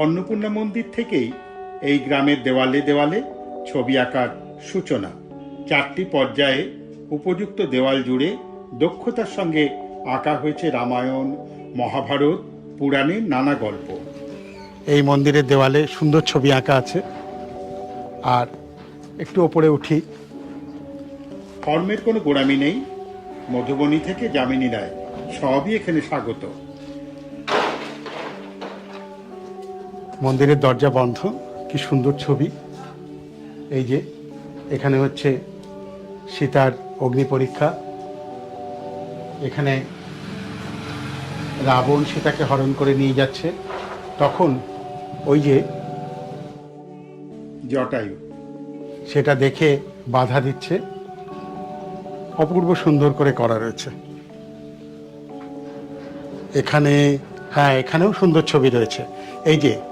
অন্নপূর্ণা মন্দির থেকেই এই গ্রামের দেওয়ালে দেওয়ালে ছবি আঁকার সূচনা। 4টি পর্যায়ে উপযুক্ত দেওয়াল জুড়ে দক্ষতার সঙ্গে আঁকা হয়েছে রামায়ণ, মহাভারত, পুরাণের নানা গল্প। এই মন্দিরের দেওয়ালে সুন্দর ছবি আঁকা আছে। আর একটু ওপরে উঠি, ফর্মের কোনো গোড়ামি নেই। মধুবনী থেকে যামিনী রায় সবই এখানে স্বাগত। মন্দিরের দরজা বন্ধ, কি সুন্দর ছবি। এই যে এখানে হচ্ছে সীতার অগ্নি পরীক্ষা। এখানে রাবণ সীতাকে হরণ করে নিয়ে যাচ্ছে, তখন ওই যে জটায়ু সেটা দেখে বাধা দিচ্ছে। অপূর্ব সুন্দর করে করা রয়েছে এখানে। হ্যাঁ, এখানেও সুন্দর ছবি রয়েছে। এই যে